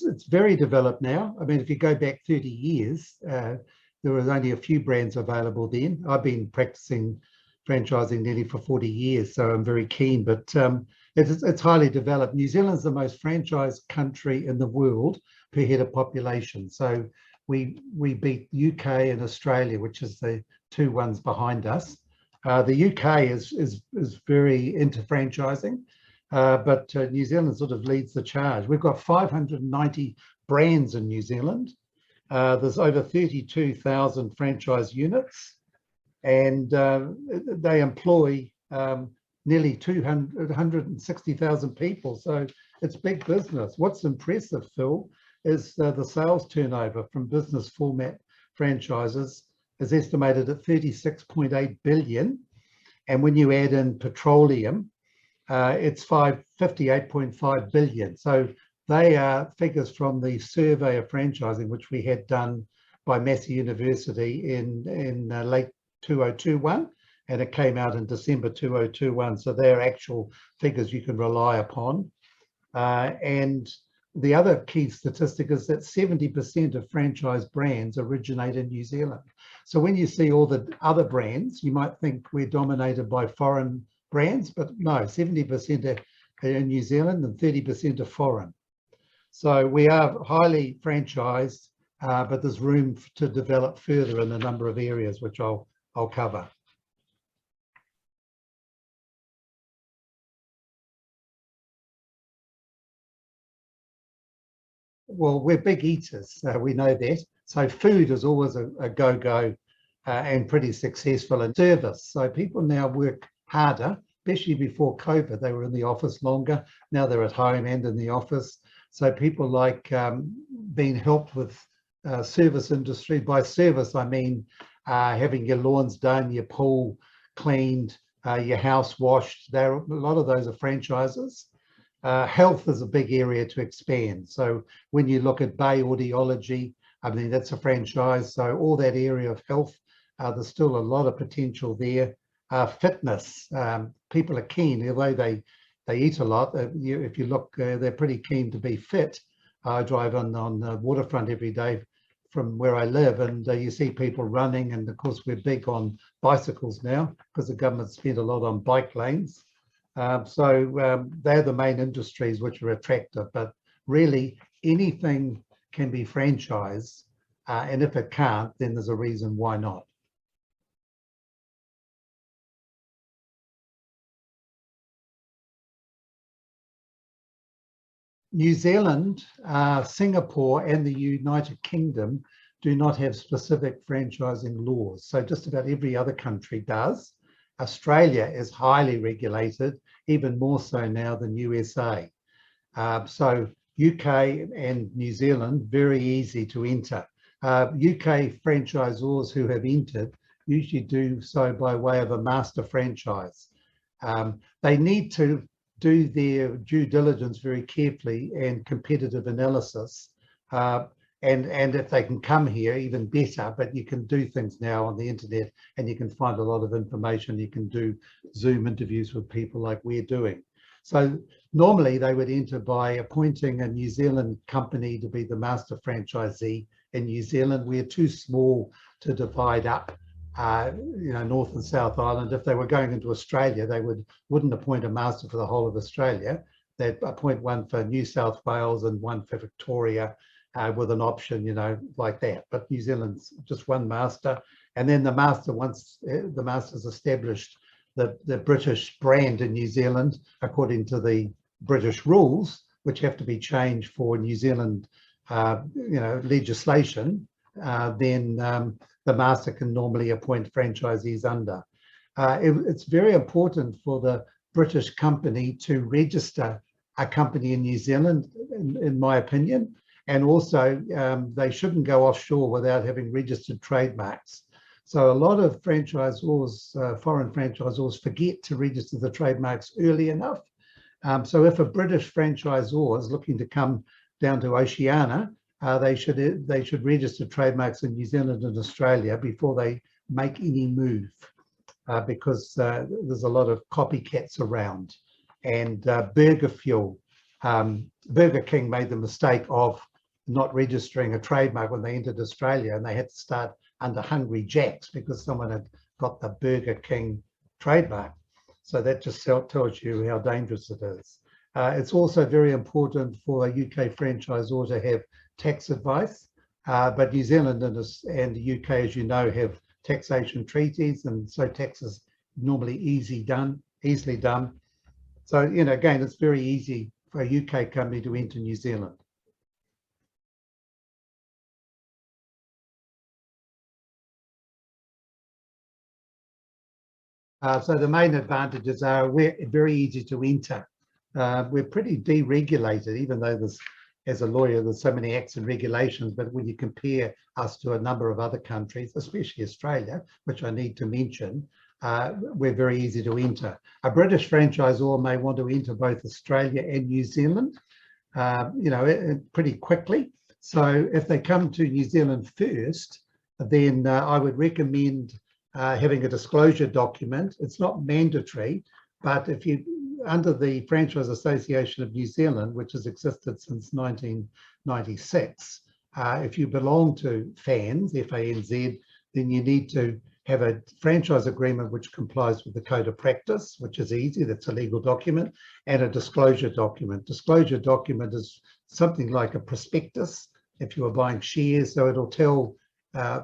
it's very developed now. I mean, if you go back 30 years, there was only a few brands available then. I've been practicing franchising nearly for 40 years, so I'm very keen, but it's highly developed. New Zealand's the most franchised country in the world per head of population. So we beat UK and Australia, which is the two ones behind us. The UK is very into franchising, but New Zealand sort of leads the charge. We've got 590 brands in New Zealand. There's over 32,000 franchise units, and they employ nearly 160,000 people. So it's big business. What's impressive, Phil, is the sales turnover from business format franchises is estimated at 36.8 billion. And when you add in petroleum, it's 58.5 billion. So they are figures from the survey of franchising, which we had done by Massey University in late 2021, and it came out in December 2021. So they're actual figures you can rely upon. And the other key statistic is that 70% of franchise brands originate in New Zealand. So when you see all the other brands, you might think we're dominated by foreign brands, but no, 70% are in New Zealand and 30% are foreign. So we are highly franchised, but there's room to develop further in a number of areas, which I'll cover. Well, we're big eaters, we know that. So food is always a go-go and pretty successful in service. So people now work harder, especially before COVID. They were in the office longer. Now they're at home and in the office. So people like being helped with service industry. By service, I mean having your lawns done, your pool cleaned, your house washed. A lot of those are franchises. Health is a big area to expand. So when you look at Bay Audiology, I mean, that's a franchise. So all that area of health, there's still a lot of potential there. Fitness, people are keen, although they eat a lot. If you look, they're pretty keen to be fit. I drive on the waterfront every day from where I live, and you see people running. And of course, we're big on bicycles now because the government spent a lot on bike lanes. So they're the main industries which are attractive, but really anything can be franchised. And if it can't, then there's a reason why not. New Zealand, Singapore and the United Kingdom do not have specific franchising laws. So just about every other country does. Australia is highly regulated, even more so now than USA. So UK and New Zealand, very easy to enter. UK franchisors who have entered usually do so by way of a master franchise. They need to do their due diligence very carefully and competitive analysis. And if they can come here, even better, but you can do things now on the internet and you can find a lot of information. You can do Zoom interviews with people like we're doing. So normally they would enter by appointing a New Zealand company to be the master franchisee in New Zealand. We're too small to divide up, North and South Island. If they were going into Australia, they wouldn't appoint a master for the whole of Australia. They'd appoint one for New South Wales and one for Victoria, with an option, like that. But New Zealand's just one master. And then the master, once the master's established the British brand in New Zealand, according to the British rules, which have to be changed for New Zealand, legislation, then the master can normally appoint franchisees under. It's very important for the British company to register a company in New Zealand, in my opinion. And also, they shouldn't go offshore without having registered trademarks. So a lot of franchisors, foreign franchisors, forget to register the trademarks early enough. So if a British franchisor is looking to come down to Oceania, they should register trademarks in New Zealand and Australia before they make any move, because there's a lot of copycats around. And burger fuel. Burger King made the mistake of not registering a trademark when they entered Australia, and they had to start under Hungry Jack's because someone had got the Burger King trademark. So that just tells you how dangerous it is. It's also very important for a UK franchisor to have tax advice, but New Zealand and the UK, as you know, have taxation treaties, and so tax is normally easily done. So, you know, again, it's very easy for a UK company to enter New Zealand. So the main advantages are we're very easy to enter. We're pretty deregulated, even though there's, as a lawyer, there's so many acts and regulations, but when you compare us to a number of other countries, especially Australia, which I need to mention, we're very easy to enter. A British franchisor may want to enter both Australia and New Zealand, you know, pretty quickly. So if they come to New Zealand first, then I would recommend having a disclosure document. It's not mandatory, but if you, under the Franchise Association of New Zealand, which has existed since 1996, if you belong to FANZ, F-A-N-Z, then you need to have a franchise agreement which complies with the Code of Practice, which is easy, that's a legal document, and a disclosure document. Disclosure document is something like a prospectus if you are buying shares, so it'll tell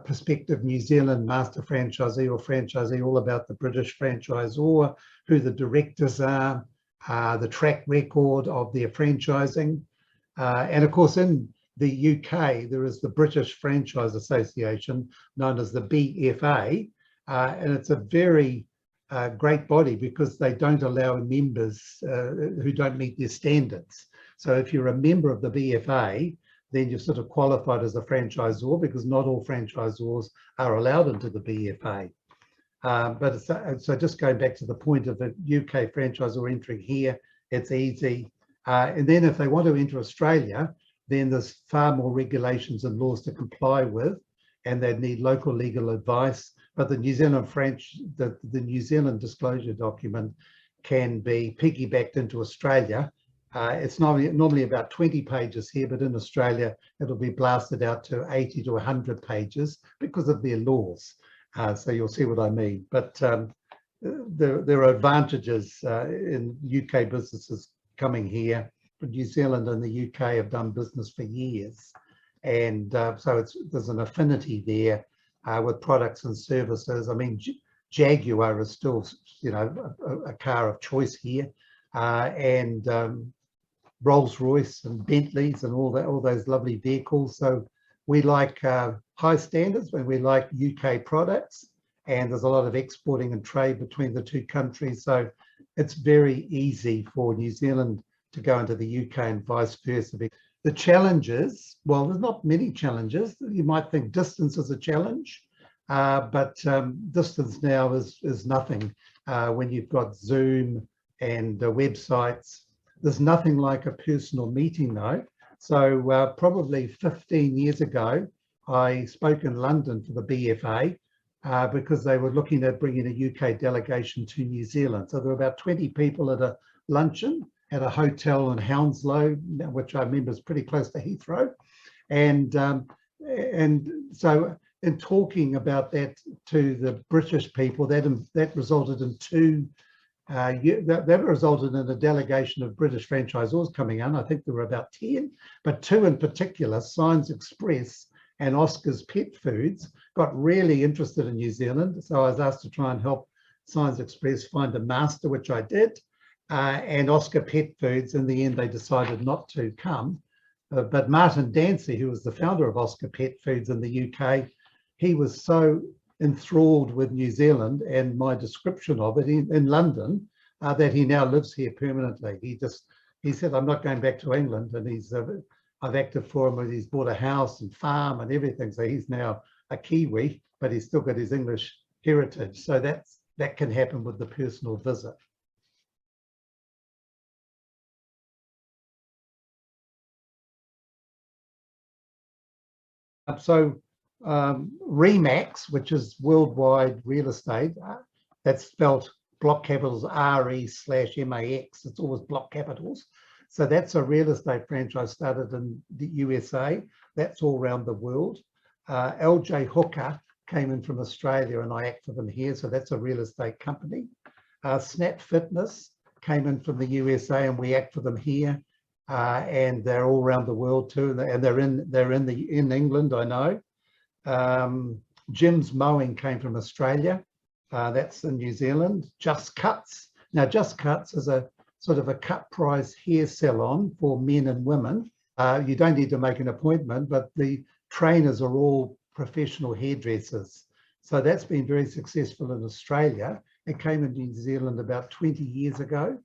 prospective New Zealand master franchisee or franchisee all about the British franchisor, who the directors are, the track record of their franchising. And of course, in the UK, there is the British Franchise Association, known as the BFA, and it's a very great body because they don't allow members who don't meet their standards. So if you're a member of the BFA, then you're sort of qualified as a franchisor, because not all franchisors are allowed into the BFA. But so just going back to the point of the UK franchisor entering here, it's easy. And then if they want to enter Australia, then there's far more regulations and laws to comply with, and they need local legal advice. But the New Zealand the New Zealand disclosure document can be piggybacked into Australia. It's normally about 20 pages here, but in Australia, it'll be blasted out to 80 to 100 pages because of their laws. So you'll see what I mean. But there are advantages in UK businesses coming here. But New Zealand and the UK have done business for years. And so there's an affinity there with products and services. I mean, Jaguar is still, you know, a car of choice here. And Rolls-Royce and Bentleys and all those lovely vehicles. So we like high standards when we like UK products, and there's a lot of exporting and trade between the two countries. So it's very easy for New Zealand to go into the UK and vice versa. The challenges, well, there's not many challenges. You might think distance is a challenge, but distance now is nothing when you've got Zoom and websites. There's nothing like a personal meeting though. So probably 15 years ago, I spoke in London for the BFA because they were looking at bringing a UK delegation to New Zealand. So there were about 20 people at a luncheon at a hotel in Hounslow, which I remember is pretty close to Heathrow. And so in talking about that to the British people, that resulted in that resulted in a delegation of British franchisors coming in. I think there were about 10, but 2 in particular, Signs Express and Oscar's Pet Foods, got really interested in New Zealand. So I was asked to try and help Signs Express find a master, which I did. And Oscar Pet Foods, in the end, they decided not to come. But Martin Dancy, who was the founder of Oscar Pet Foods in the UK, he was so enthralled with New Zealand and my description of it in London that he now lives here permanently. He said, I'm not going back to England, and I've acted for him. He's bought a house and farm and everything. So he's now a Kiwi, but he's still got his English heritage. So that can happen with the personal visit. So Remax, which is worldwide real estate, that's spelled block capitals RE/MAX. It's always block capitals. So that's a real estate franchise started in the USA. That's all around the world. LJ Hooker came in from Australia and I act for them here. So that's a real estate company. Snap Fitness came in from the USA and we act for them here. And they're all around the world too. And they're in England, I know. Jim's Mowing came from Australia. That's in New Zealand. Just Cuts. Now, Just Cuts is a sort of a cut price hair salon for men and women. You don't need to make an appointment, but the trainers are all professional hairdressers. So that's been very successful in Australia. It came in New Zealand about 20 years ago.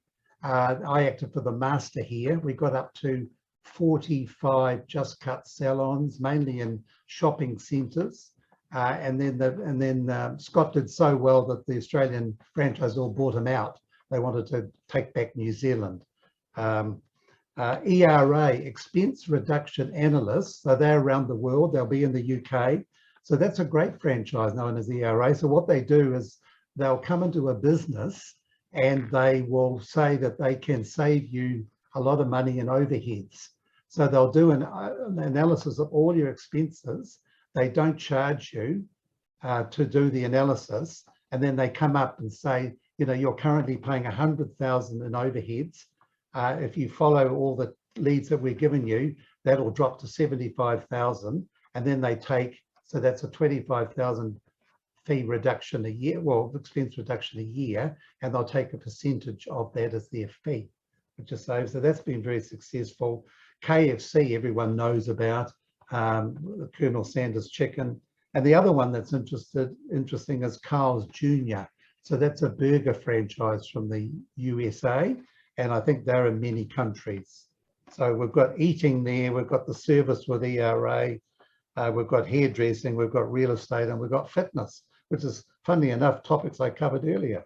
I acted for the master here. We got up to 45 Just Cut salons, mainly in shopping centres. And then Scott did so well that the Australian franchisor bought him out. They wanted to take back New Zealand. ERA, Expense Reduction Analysts, so they're around the world. They'll be in the UK. So that's a great franchise known as ERA. So what they do is they'll come into a business and they will say that they can save you a lot of money in overheads. So they'll do an analysis of all your expenses. They don't charge you to do the analysis. And then they come up and say, you know, you're currently paying 100,000 in overheads. If you follow all the leads that we're giving you, that'll drop to 75,000. And then they take, so that's a 25,000 fee reduction a year, well, expense reduction a year, and they'll take a percentage of that as their fee, which is so that's been very successful. KFC, everyone knows about, Colonel Sanders Chicken. And the other one that's interesting is Carl's Jr. So that's a burger franchise from the USA. And I think they're in many countries. So we've got eating there, we've got the service with ERA, we've got hairdressing, we've got real estate, and we've got fitness, which is, funnily enough, topics I covered earlier.